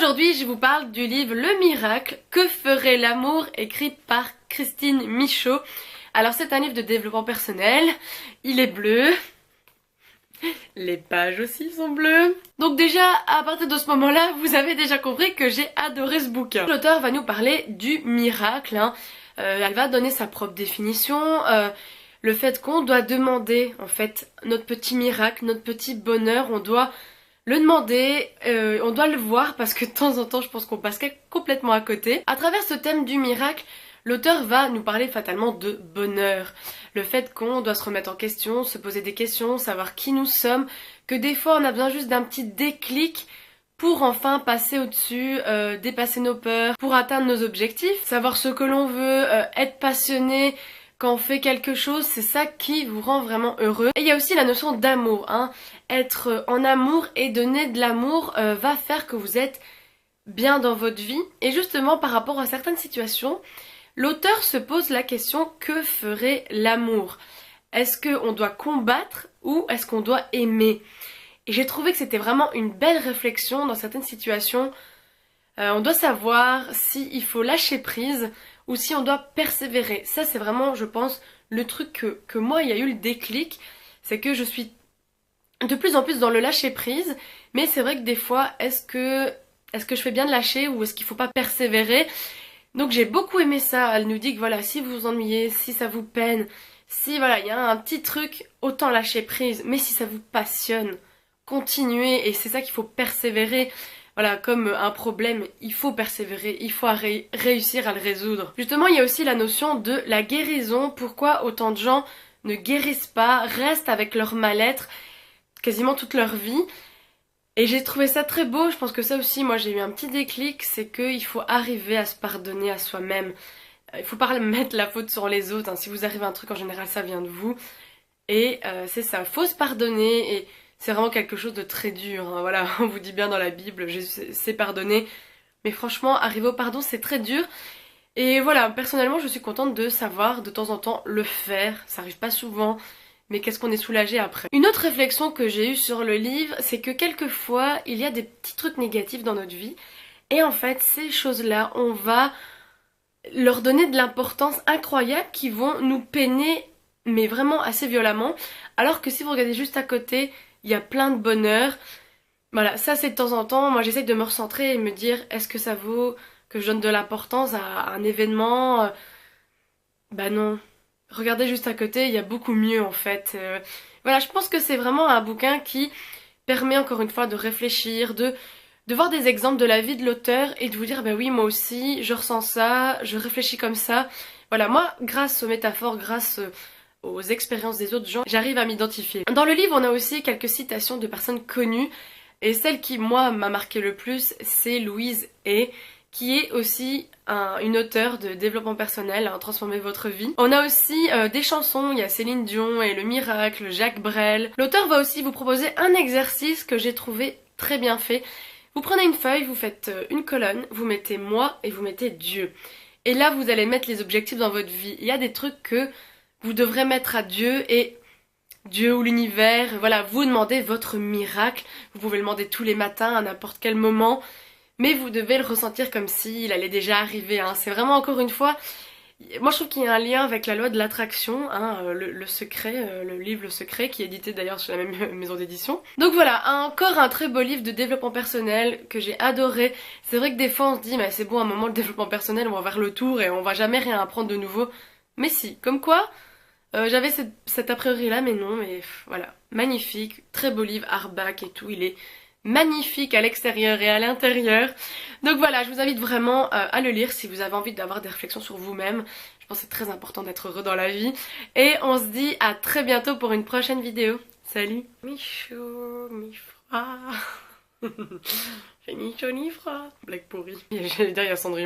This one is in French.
Aujourd'hui, je vous parle du livre Le Miracle, que ferait l'amour, écrit par Christine Michaud. Alors c'est un livre de développement personnel, il est bleu, les pages aussi sont bleues. Donc déjà, à partir de ce moment-là, vous avez déjà compris que j'ai adoré ce bouquin. L'auteur va nous parler du miracle, elle va donner sa propre définition, le fait qu'on doit demander en fait notre petit miracle, notre petit bonheur, on doit le demander, on doit le voir parce que de temps en temps je pense qu'on passe complètement à côté. À travers ce thème du miracle, l'auteur va nous parler fatalement de bonheur. Le fait qu'on doit se remettre en question, se poser des questions, savoir qui nous sommes, que des fois on a besoin juste d'un petit déclic pour enfin passer au-dessus, dépasser nos peurs, pour atteindre nos objectifs, savoir ce que l'on veut, être passionné. Quand on fait quelque chose, c'est ça qui vous rend vraiment heureux. Et il y a aussi la notion d'amour, Être en amour et donner de l'amour va faire que vous êtes bien dans votre vie. Et justement, par rapport à certaines situations, l'auteur se pose la question: que ferait l'amour? Est-ce qu'on doit combattre ou est-ce qu'on doit aimer? Et j'ai trouvé que c'était vraiment une belle réflexion dans certaines situations. On doit savoir s'il faut lâcher prise ou si on doit persévérer. Ça c'est vraiment, je pense, le truc que moi, il y a eu le déclic. C'est que je suis de plus en plus dans le lâcher prise. Mais c'est vrai que des fois, est-ce que je fais bien de lâcher ou est-ce qu'il faut pas persévérer? Donc j'ai beaucoup aimé ça. Elle nous dit que voilà, si vous vous ennuyez, si ça vous peine, si voilà, il y a un petit truc, autant lâcher prise. Mais si ça vous passionne, continuez, et c'est ça qu'il faut persévérer. Voilà, comme un problème, il faut persévérer, il faut réussir à le résoudre. Justement, il y a aussi la notion de la guérison. Pourquoi autant de gens ne guérissent pas, restent avec leur mal-être quasiment toute leur vie. Et j'ai trouvé ça très beau. Je pense que ça aussi, moi j'ai eu un petit déclic, c'est qu'il faut arriver à se pardonner à soi-même. Il faut pas mettre la faute sur les autres. Si vous arrivez à un truc, en général ça vient de vous. Et c'est ça, faut se pardonner. Et c'est vraiment quelque chose de très dur, Voilà, on vous dit bien dans la Bible, Jésus s'est pardonné. Mais franchement, arriver au pardon, c'est très dur. Et voilà, personnellement, je suis contente de savoir de temps en temps le faire. Ça arrive pas souvent, mais qu'est-ce qu'on est soulagé après. Une autre réflexion que j'ai eue sur le livre, c'est que quelquefois, il y a des petits trucs négatifs dans notre vie. Et en fait, ces choses-là, on va leur donner de l'importance incroyable qui vont nous peiner, mais vraiment assez violemment. Alors que si vous regardez juste à côté, il y a plein de bonheur. Voilà, ça c'est de temps en temps. Moi j'essaye de me recentrer et me dire, est-ce que ça vaut que je donne de l'importance à un événement? Bah non. Regardez juste à côté, il y a beaucoup mieux en fait. Voilà, je pense que c'est vraiment un bouquin qui permet encore une fois de réfléchir, de voir des exemples de la vie de l'auteur et de vous dire, bah oui, moi aussi, je ressens ça, je réfléchis comme ça. Voilà, moi, grâce aux métaphores, grâce aux expériences des autres gens, j'arrive à m'identifier. Dans le livre, on a aussi quelques citations de personnes connues, et celle qui, moi, m'a marqué le plus, c'est Louise Hay, qui est aussi une auteure de développement personnel, Transformer votre vie. On a aussi des chansons, il y a Céline Dion et Le Miracle, Jacques Brel. L'auteur va aussi vous proposer un exercice que j'ai trouvé très bien fait. Vous prenez une feuille, vous faites une colonne, vous mettez moi et vous mettez Dieu. Et là, vous allez mettre les objectifs dans votre vie. Il y a des trucs que vous devrez mettre à Dieu, et Dieu ou l'univers, voilà, vous demandez votre miracle. Vous pouvez le demander tous les matins, à n'importe quel moment, mais vous devez le ressentir comme s'il allait déjà arriver. C'est vraiment, encore une fois, moi je trouve qu'il y a un lien avec la loi de l'attraction, le secret, le livre Le Secret, qui est édité d'ailleurs chez la même maison d'édition. Donc voilà, encore un très beau livre de développement personnel que j'ai adoré. C'est vrai que des fois on se dit, mais c'est bon, à un moment le développement personnel, on va faire le tour et on va jamais rien apprendre de nouveau. Mais si, comme quoi, j'avais cet a priori là, mais non, mais voilà. Magnifique, très beau livre, hardback et tout, il est magnifique à l'extérieur et à l'intérieur. Donc voilà, je vous invite vraiment à le lire si vous avez envie d'avoir des réflexions sur vous-même. Je pense que c'est très important d'être heureux dans la vie. Et on se dit à très bientôt pour une prochaine vidéo. Salut. Mi chaud, mi froid. J'ai ni chaud ni froid. Blague pourrie. J'allais dire, il y a Cendrillon.